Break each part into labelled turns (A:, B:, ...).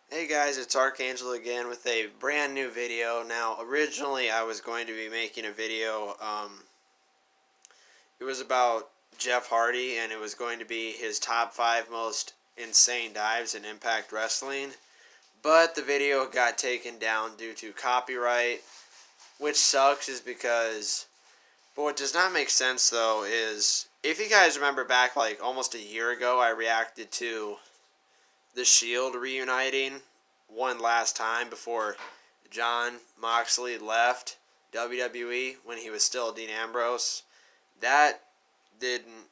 A: Hey guys, it's Archangel again with a brand new video. Now, originally I was going to be making a video, it was about Jeff Hardy, and it was going to be his top 5 most insane dives in Impact Wrestling. But the video got taken down due to copyright, which sucks but what does not make sense though is, if you guys remember back like almost a year ago, I reacted to The Shield reuniting one last time before John Moxley left WWE when he was still Dean Ambrose. That didn't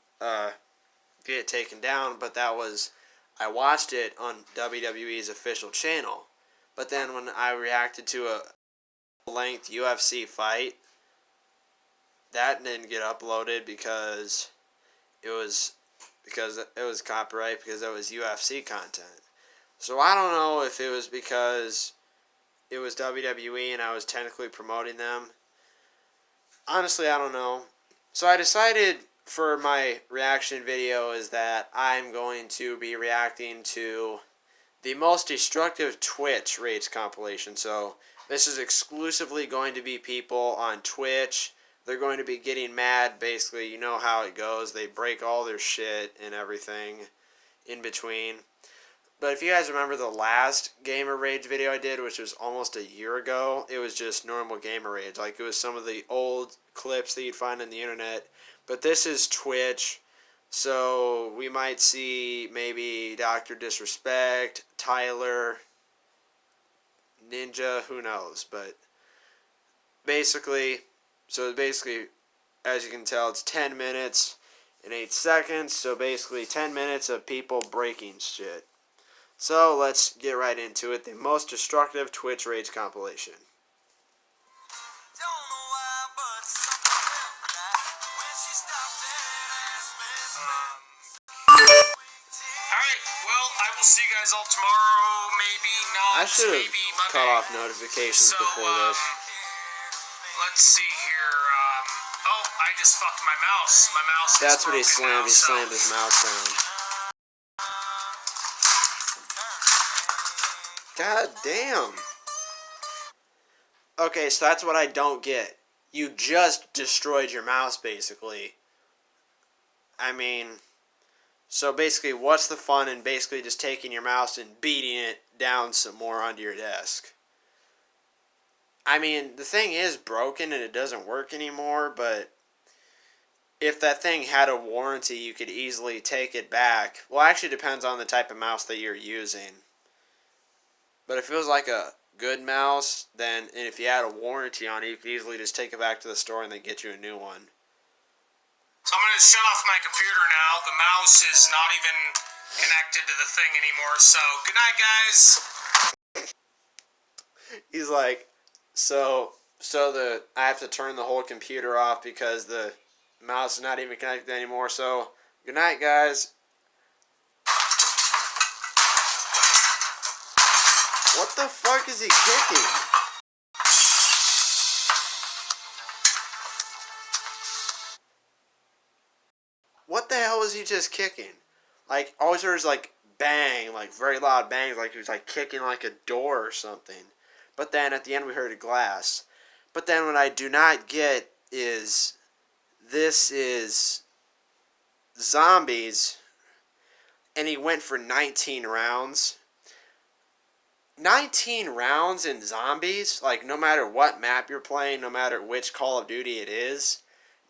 A: get taken down, but I watched it on WWE's official channel. But then when I reacted to a length UFC fight, that didn't get uploaded because it was copyright, because it was UFC content. So I don't know if it was because it was WWE and I was technically promoting them. Honestly, I don't know. So I decided for my reaction video is that I'm going to be reacting to the most destructive Twitch raids compilation. So this is exclusively going to be people on Twitch. They're going to be getting mad, basically. You know how it goes. They break all their shit and everything in between. But if you guys remember the last Gamer Rage video I did, which was almost a year ago, it was just normal Gamer Rage. Like, it was some of the old clips that you'd find on the internet. But this is Twitch, so we might see maybe Dr. Disrespect, Tyler, Ninja, who knows. But basically, as you can tell, it's 10 minutes and 8 seconds. So basically 10 minutes of people breaking shit. So let's get right into it. The most destructive Twitch rage compilation.
B: Alright, well, I will see you guys all tomorrow, maybe not,
A: I should have cut off notifications before this.
B: Let's see here. Oh, I just fucked my mouse. My mouse.
A: That's what he slammed. He slammed his mouse down. God damn. Okay, so that's what I don't get. You just destroyed your mouse, basically. I mean, so basically, what's the fun in basically just taking your mouse and beating it down some more onto your desk? I mean, the thing is broken and it doesn't work anymore, but if that thing had a warranty, you could easily take it back. Well, it actually depends on the type of mouse that you're using. But if it was like a good mouse, and if you had a warranty on it, you could easily just take it back to the store and they get you a new one.
B: So I'm going to shut off my computer now. The mouse is not even connected to the thing anymore. So, good night, guys.
A: He's like, I have to turn the whole computer off because the mouse is not even connected anymore. So, good night, guys. What the fuck is he kicking? What the hell is he just kicking? Like, always heard like bang, like very loud bangs, like he was like kicking like a door or something. But then at the end we heard a glass. But then what I do not get is, this is zombies, and he went for 19 rounds. 19 rounds in zombies, like no matter what map you're playing, no matter which Call of Duty it is,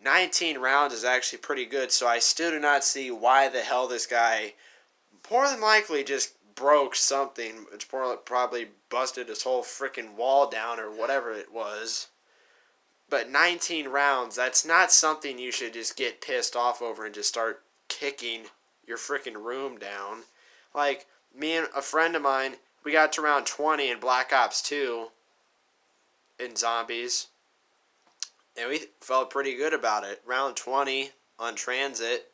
A: 19 rounds is actually pretty good. So I still do not see why the hell this guy more than likely just broke something, which probably busted his whole freaking wall down or whatever it was. But 19 rounds, that's not something you should just get pissed off over and just start kicking your freaking room down. Like, me and a friend of mine, we got to round 20 in Black Ops 2 in zombies, and we felt pretty good about it. Round 20 on transit,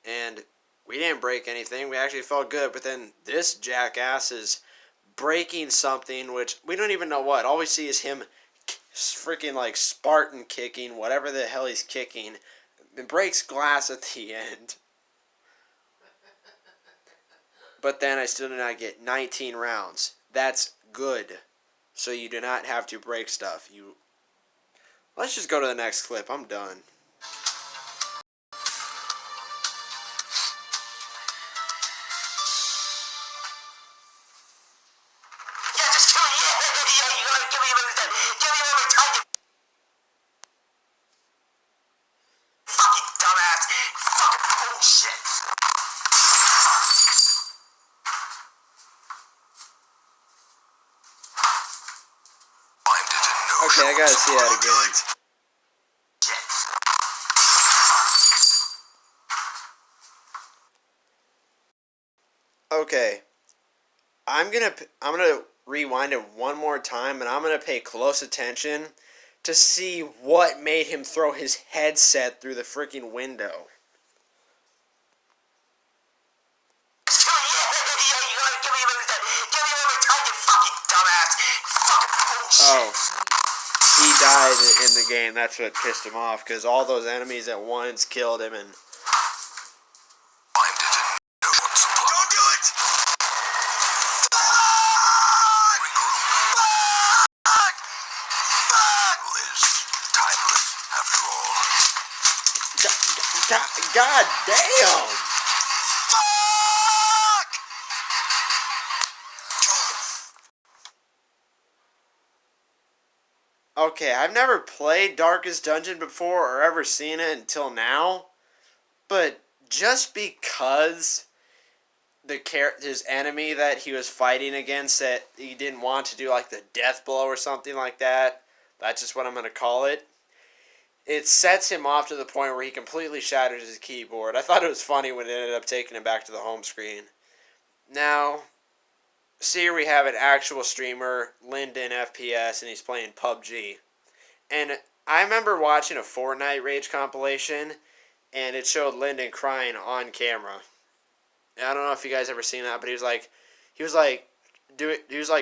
A: and we didn't break anything. We actually felt good, but then this jackass is breaking something, which we don't even know what. All we see is him freaking like Spartan kicking, whatever the hell he's kicking. It breaks glass at the end. But then I still did not get 19 rounds. That's good. So you do not have to break stuff. Let's just go to the next clip. I'm done.
B: Yeah, just kill me. Yeah, you gotta give me all the time. Give me all the time, you fucking dumbass. Fucking bullshit.
A: Okay, I gotta see that again. Okay, I'm gonna rewind it one more time, and I'm gonna pay close attention to see what made him throw his headset through the freaking window. Oh, he died in the game. That's what pissed him off, because all those enemies at once killed him, and
B: Don't do it!
A: God damn! Okay, I've never played Darkest Dungeon before or ever seen it until now, but just because his enemy that he was fighting against that he didn't want to do like the death blow or something like that, that's just what I'm gonna call it. It sets him off to the point where he completely shatters his keyboard. I thought it was funny when it ended up taking him back to the home screen. Now, see here we have an actual streamer, Lyndon FPS, and he's playing PUBG. And I remember watching a Fortnite Rage compilation, and it showed Lyndon crying on camera. And I don't know if you guys ever seen that, but he was like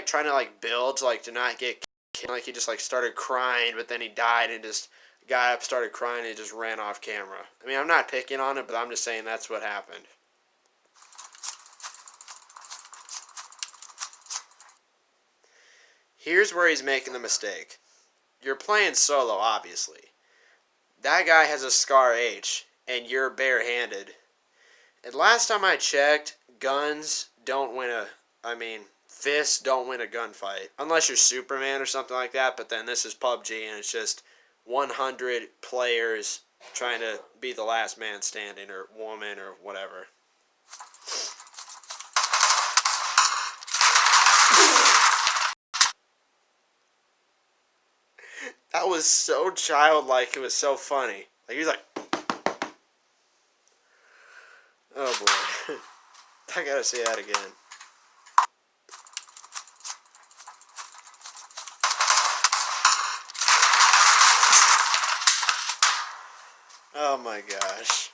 A: trying to like build like to not get killed. Like he just like started crying, but then he died and just got up, started crying, and just ran off camera. I mean, I'm not picking on it, but I'm just saying that's what happened. Here's where he's making the mistake. You're playing solo, obviously. That guy has a Scar H, and you're barehanded. And last time I checked, fists don't win a gunfight. Unless you're Superman or something like that, but then this is PUBG, and it's just 100 players trying to be the last man standing, or woman, or whatever. That was so childlike, it was so funny. Like, he was like, oh boy. I gotta say that again. Oh my gosh.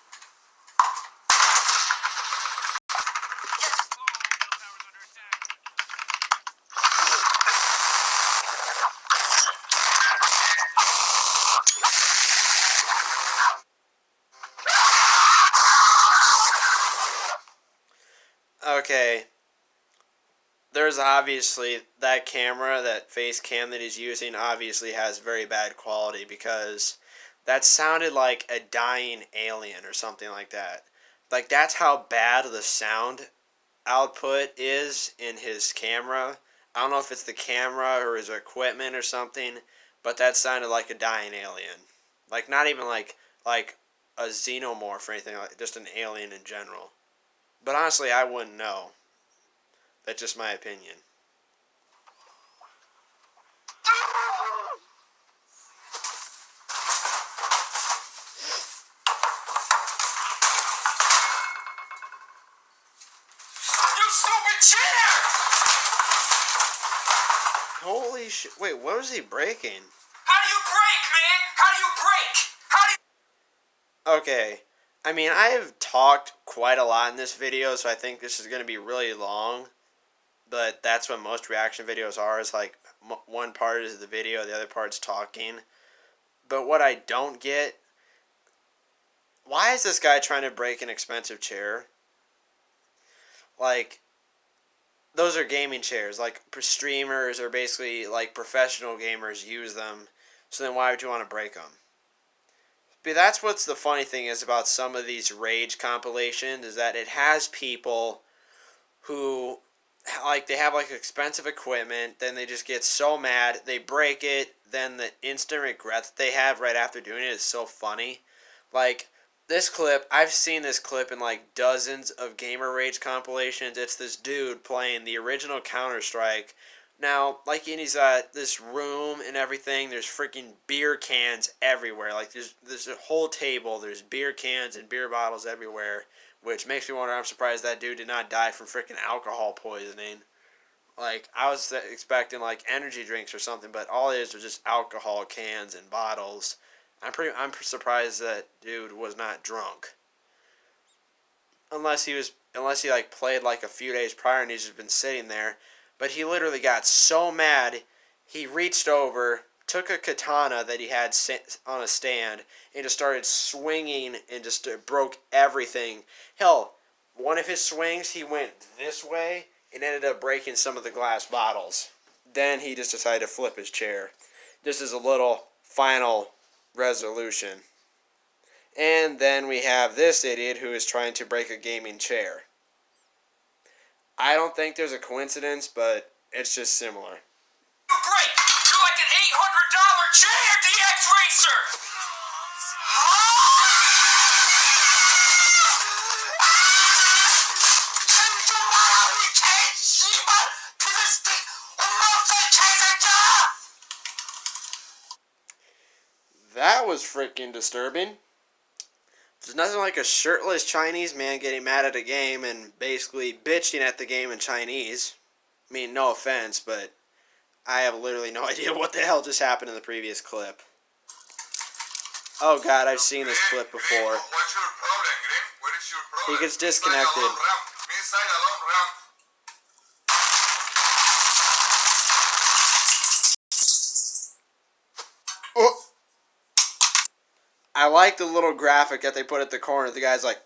A: Okay. There's obviously that camera, that face cam that he's using obviously has very bad quality, because that sounded like a dying alien or something like that. Like, that's how bad the sound output is in his camera. I don't know if it's the camera or his equipment or something, but that sounded like a dying alien. Like, not even like a xenomorph or anything, like just an alien in general. But honestly, I wouldn't know. That's just my opinion.
B: You stupid cheater!
A: Holy shit. Wait, what was he breaking?
B: How do you break, man? How do you break? How do you...
A: Okay. I mean, I have talked quite a lot in this video, so I think this is going to be really long. But that's what most reaction videos are, is like one part is the video, the other part's talking. But what I don't get, why is this guy trying to break an expensive chair? Like, those are gaming chairs. Like streamers or basically like professional gamers use them. So then why would you want to break them? But that's what's the funny thing is about some of these rage compilations is that it has people who like they have like expensive equipment, then they just get so mad, they break it, then the instant regret that they have right after doing it is so funny. Like this clip, I've seen this clip in like dozens of gamer rage compilations. It's this dude playing the original Counter-Strike. Now, like in his this room and everything, there's freaking beer cans everywhere. Like there's a whole table, there's beer cans and beer bottles everywhere, which makes me wonder. I'm surprised that dude did not die from freaking alcohol poisoning. Like I was expecting like energy drinks or something, but all it is was just alcohol cans and bottles. I'm surprised that dude was not drunk. Unless he like played like a few days prior and he's just been sitting there. But he literally got so mad, he reached over, took a katana that he had on a stand, and just started swinging and just broke everything. Hell, one of his swings, he went this way and ended up breaking some of the glass bottles. Then he just decided to flip his chair. Just as a little final resolution. And then we have this idiot who is trying to break a gaming chair. I don't think there's a coincidence, but it's just similar.
B: Great! You're like an $800 chair, DX Racer!
A: That was freaking disturbing. There's nothing like a shirtless Chinese man getting mad at a game and basically bitching at the game in Chinese. I mean, no offense, but I have literally no idea what the hell just happened in the previous clip. Oh god, I've seen this clip before.
B: What's your problem, Grim? What is your problem?
A: He gets disconnected.
B: Inside alone ramp.
A: Oh. I like the little graphic that they put at the corner. The guy's like...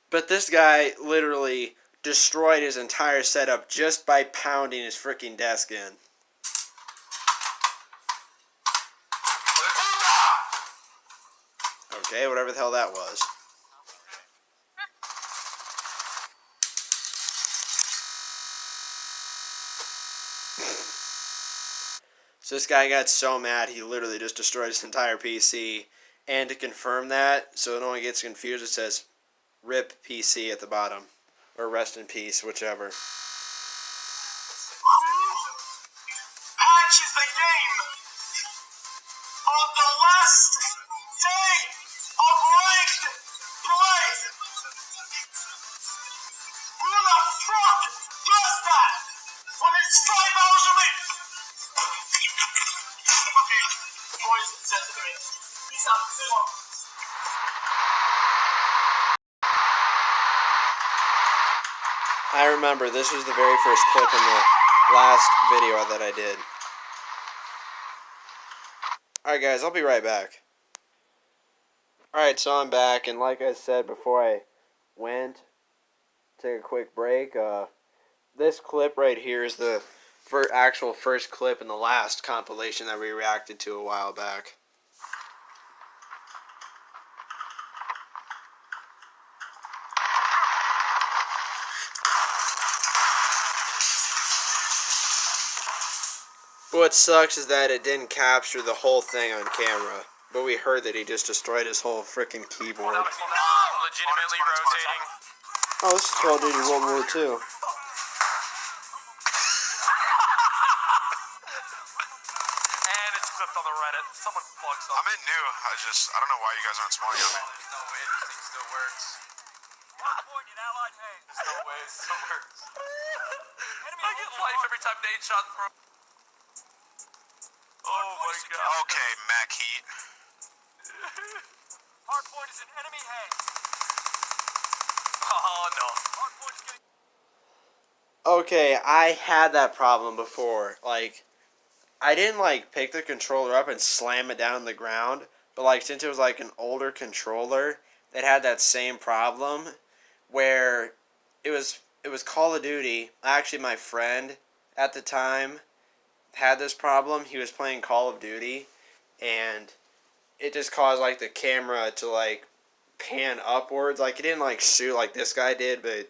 A: But this guy literally destroyed his entire setup just by pounding his freaking desk in. Okay, whatever the hell that was. So this guy got so mad, he literally just destroyed his entire PC. And to confirm that, so no one gets confused, it says RIP PC at the bottom. Or rest in peace, whichever.
B: Patch is the game. On the last day of ranked play. Who the fuck does that when it's 5 hours a week? Okay, boys and gentlemen, peace out, so long.
A: I remember, this was the very first clip in the last video that I did. Alright guys, I'll be right back. Alright, so I'm back, and like I said before I went, take a quick break, this clip right here is the actual first clip in the last compilation that we reacted to a while back. What sucks is that it didn't capture the whole thing on camera, but we heard that he just destroyed his whole freaking keyboard.
B: No! Legitimately rotating.
A: Oh, this is Call of Duty World War II.
B: And it's clipped on the Reddit. Someone plugged something. I'm in new. I don't know why you guys aren't small yet. There's no way this thing still works. Point in allied hands. There's no way it still works. I get life every time Nate shot through. Oh my god. Okay, Mac Heat. Hardpoint is in enemy hands. Oh no. Hardpoint is getting...
A: Okay, I had that problem before. Like, I didn't like pick the controller up and slam it down on the ground, but like since it was like an older controller, that had that same problem where it was Call of Duty. Actually, my friend at the time had this problem. He was playing Call of Duty, and it just caused like the camera to like pan upwards. Like it didn't like shoot like this guy did, but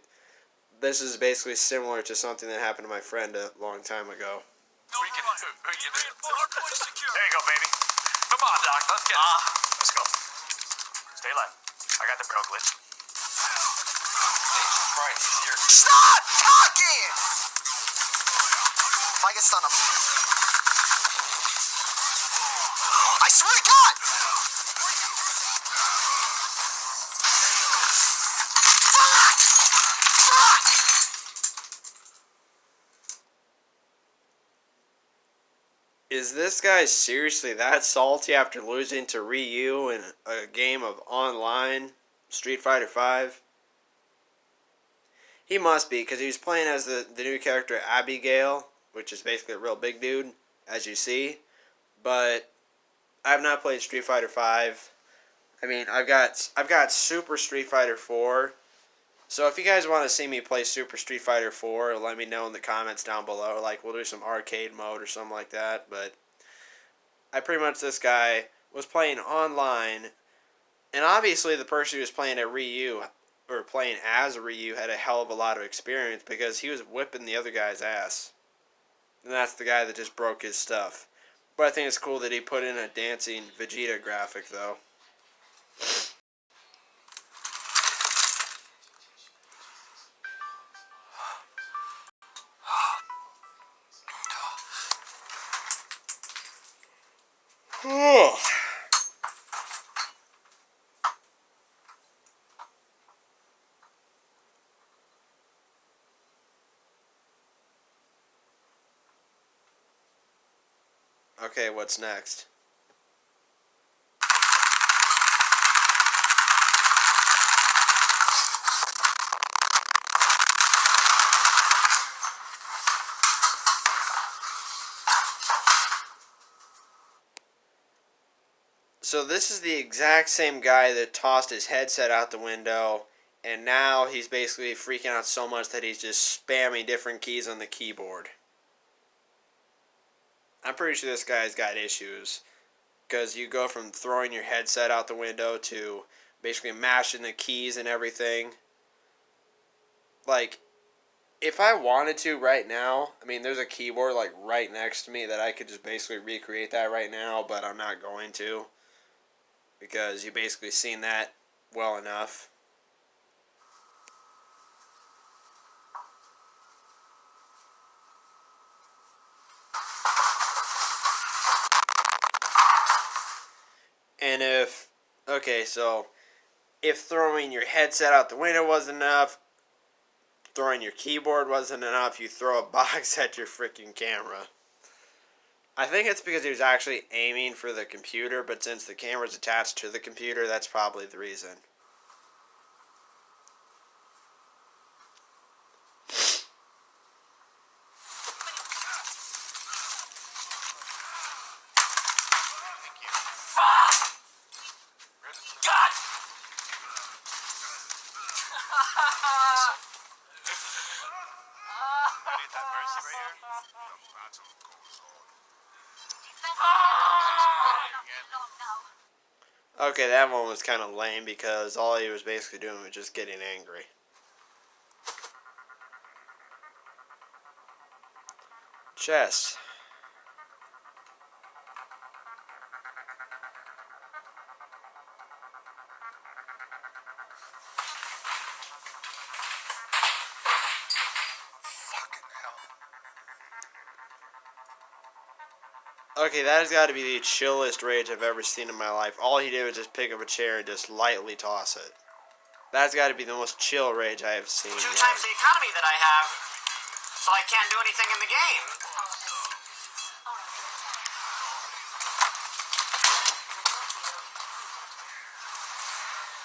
A: this is basically similar to something that happened to my friend a long time ago.
B: We can do it. There you go, baby. Come on, Doc. Let's get it. Let's go. Stay alive. I got the barrel glitch.
C: Stop talking! If I get stunned, I swear to God! Fuck!
A: Is this guy seriously that salty after losing to Ryu in a game of online Street Fighter V? He must be, because he was playing as the new character Abigail, which is basically a real big dude, as you see. But I have not played Street Fighter V. I mean, I've got Super Street Fighter 4. So if you guys want to see me play Super Street Fighter 4, let me know in the comments down below. Like, we'll do some arcade mode or something like that. But this guy was playing online, and obviously the person who was playing at Ryu, or playing as Ryu, had a hell of a lot of experience because he was whipping the other guy's ass. And that's the guy that just broke his stuff. But I think it's cool that he put in a dancing Vegeta graphic, though. Okay, what's next? So this is the exact same guy that tossed his headset out the window, and now he's basically freaking out so much that he's just spamming different keys on the keyboard. I'm pretty sure this guy's got issues, because you go from throwing your headset out the window to basically mashing the keys and everything. Like, if I wanted to right now, I mean, there's a keyboard like right next to me that I could just basically recreate that right now, but I'm not going to, because you've basically seen that well enough. And if throwing your headset out the window wasn't enough, throwing your keyboard wasn't enough, you throw a box at your freaking camera. I think it's because he was actually aiming for the computer, but since the camera's attached to the computer, that's probably the reason. Okay, that one was kind of lame because all he was basically doing was just getting angry. Chess. Okay, that has got to be the chillest rage I've ever seen in my life. All he did was just pick up a chair and just lightly toss it. That's got to be the most chill rage I have seen.
C: 2 times the economy that I have, so I can't do anything in the game.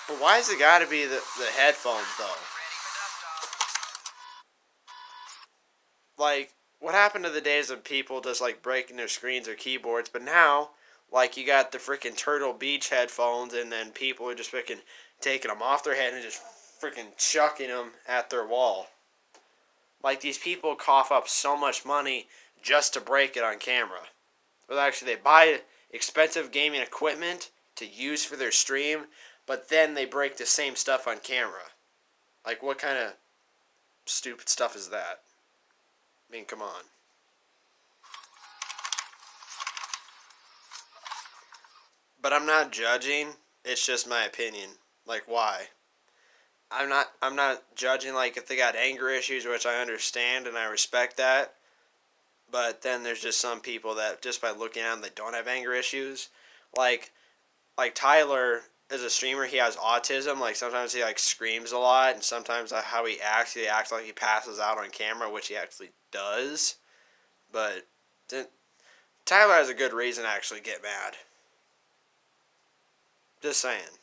A: But why has it got to be the headphones, though? Like, what happened to the days of people just, like, breaking their screens or keyboards? But now, like, you got the freaking Turtle Beach headphones, and then people are just freaking taking them off their head and just freaking chucking them at their wall. Like, these people cough up so much money just to break it on camera. Well, actually, they buy expensive gaming equipment to use for their stream, but then they break the same stuff on camera. Like, what kind of stupid stuff is that? I mean, come on. But I'm not judging. It's just my opinion. Like, why? I'm not judging, like, if they got anger issues, which I understand and I respect that. But then there's just some people that just by looking at them, they don't have anger issues. Like Tyler, as a streamer, he has autism. Like, sometimes he like screams a lot, and sometimes how he acts like he passes out on camera, which he actually does. But Tyler has a good reason to actually get mad. Just saying.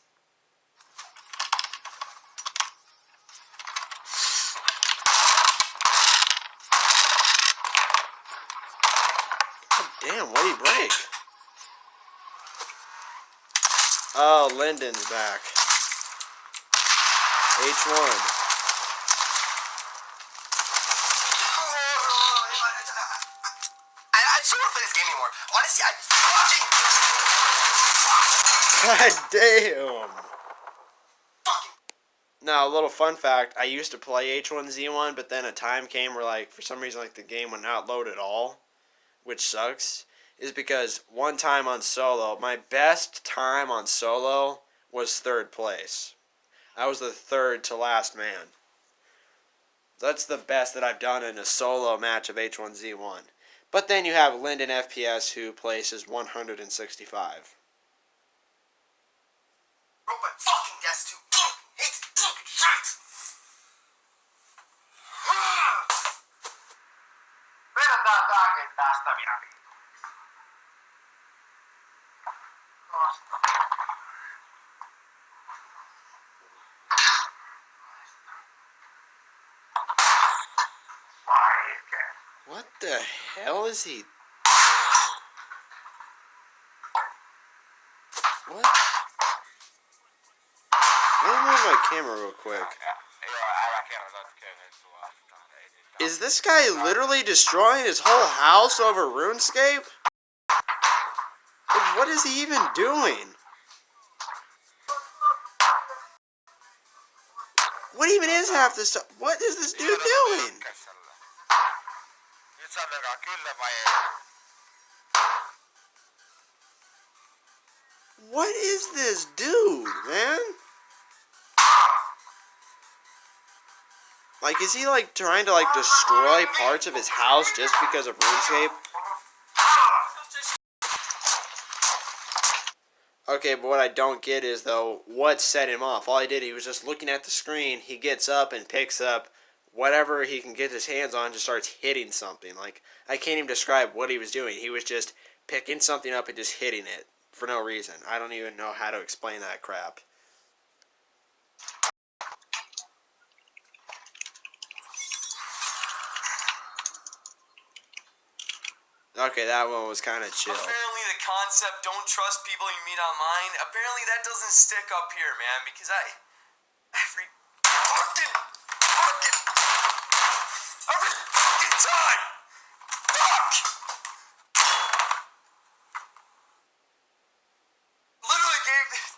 A: God damn, what did he break? Oh, Lyndon's back. H1.
B: I just don't want to play this game anymore. Honestly,
A: God damn. Now, a little fun fact, I used to play H1Z1, but then a time came where, like, for some reason, like, the game would not load at all, which sucks, is because one time on solo, my best time on solo was 3rd place. I was the 3rd to last man. That's the best that I've done in a solo match of H1Z1. But then you have Lyndon FPS, who places 165.
B: broke my fucking desk too. Hate fucking shit. Vedetään tääkin tästä vielä.
A: What the hell is he? What? Let me move my camera real quick. Is this guy literally destroying his whole house over RuneScape? Like, what is he even doing? What even is half this stuff? What is this dude doing? What is this dude, man? Like, is he, like, trying to, like, destroy parts of his house just because of RuneScape? Okay, but what I don't get is, though, what set him off? All he did, he was just looking at the screen. He gets up and picks up whatever he can get his hands on, just starts hitting something. Like, I can't even describe what he was doing. He was just picking something up and just hitting it for no reason. I don't even know how to explain that crap. Okay, that one was kind of chill.
B: Apparently the concept, don't trust people you meet online, apparently that doesn't stick up here, man, because every fucking time, fuck! Literally gave this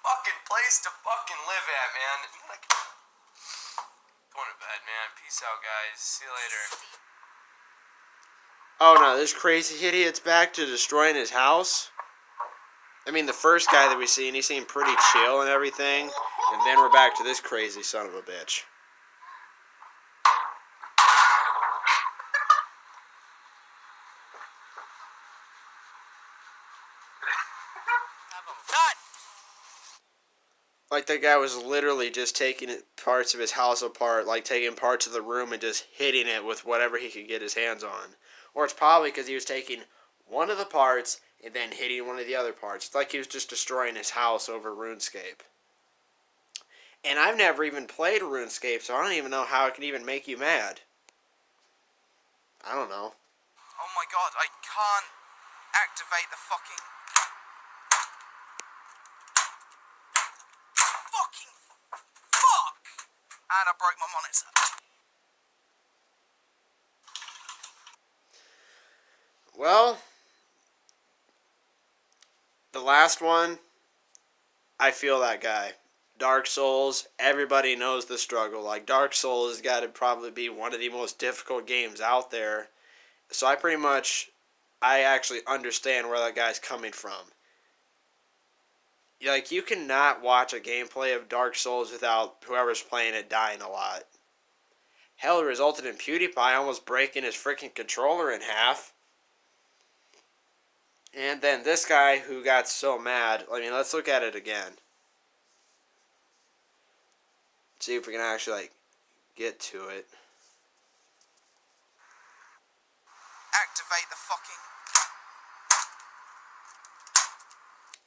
B: fucking place to fucking live at, man. Going to bed, man. Peace out, guys. See you later.
A: Oh no, this crazy idiot's back to destroying his house? I mean, the first guy that we seen, he seemed pretty chill and everything. And then we're back to this crazy son of a bitch. Like, that guy was literally just taking parts of his house apart, like taking parts of the room and just hitting it with whatever he could get his hands on. Or it's probably because he was taking one of the parts and then hitting one of the other parts. It's like he was just destroying his house over RuneScape. And I've never even played RuneScape, so I don't even know how it can even make you mad. I don't know.
B: Oh my god, I can't activate the fucking And I broke my monitor.
A: Well, the last one, I feel that guy. Dark Souls, everybody knows the struggle. Like, Dark Souls has got to probably be one of the most difficult games out there. So I actually understand where that guy's coming from. Like, you cannot watch a gameplay of Dark Souls without whoever's playing it dying a lot. Hell, it resulted in PewDiePie almost breaking his freaking controller in half. And then this guy who got so mad. I mean, let's look at it again. See if we can actually, like, get to it.
B: Activate the fucking...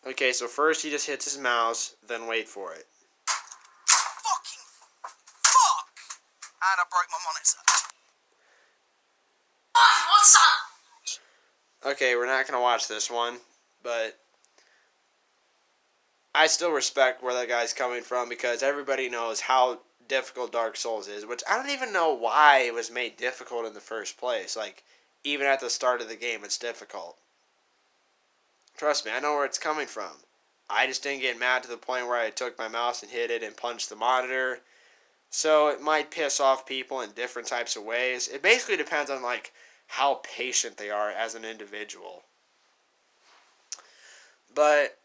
A: Okay, so first he just hits his mouse, then wait for it.
B: Fucking fuck! And I broke my monitor.
C: What's up?
A: Okay, we're not going to watch this one, but I still respect where that guy's coming from because everybody knows how difficult Dark Souls is, which I don't even know why it was made difficult in the first place. Like, even at the start of the game, it's difficult. Trust me, I know where it's coming from. I just didn't get mad to the point where I took my mouse and hit it and punched the monitor. So it might piss off people in different types of ways. It basically depends on, like, how patient they are as an individual. But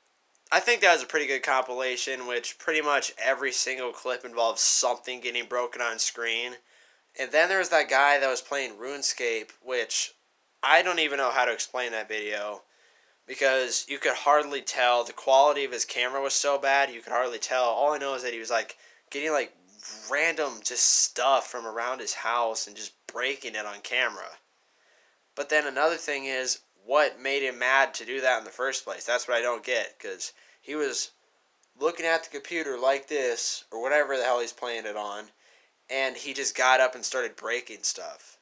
A: I think that was a pretty good compilation, which pretty much every single clip involves something getting broken on screen. And then there was that guy that was playing RuneScape, which I don't even know how to explain that video. Because you could hardly tell. The quality of his camera was so bad, you could hardly tell. All I know is that he was, like, getting, like, random just stuff from around his house and just breaking it on camera. But then another thing is, what made him mad to do that in the first place? That's what I don't get, because he was looking at the computer like this, or whatever the hell he's playing it on, and he just got up and started breaking stuff.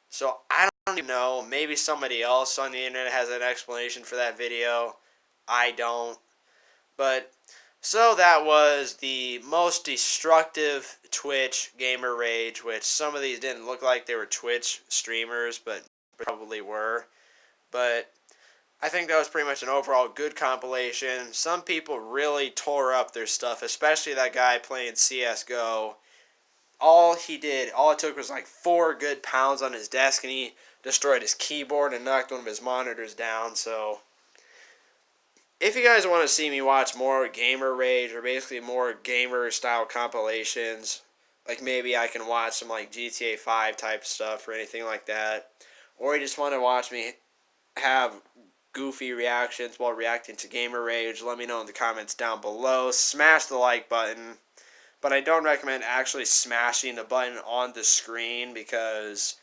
A: So I don't even know. Maybe somebody else on the internet has an explanation for that video. I don't. But so that was the most destructive Twitch gamer rage, which some of these didn't look like they were Twitch streamers, but probably were. But I think that was pretty much an overall good compilation. Some people really tore up their stuff, especially that guy playing CSGO. All it took was like 4 good pounds on his desk, and he destroyed his keyboard and knocked one of his monitors down. So if you guys want to see me watch more gamer rage, or basically more gamer style compilations, like maybe I can watch some like GTA 5 type stuff or anything like that, or you just want to watch me have goofy reactions while reacting to gamer rage, let me know in the comments down below. Smash the like button. But I don't recommend actually smashing the button on the screen, because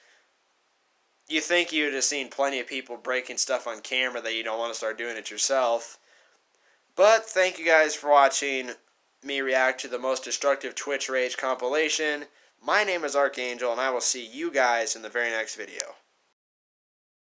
A: you think you'd have seen plenty of people breaking stuff on camera that you don't want to start doing it yourself. But thank you guys for watching me react to the most destructive Twitch Rage compilation. My name is Archangel, and I will see you guys in the very next video.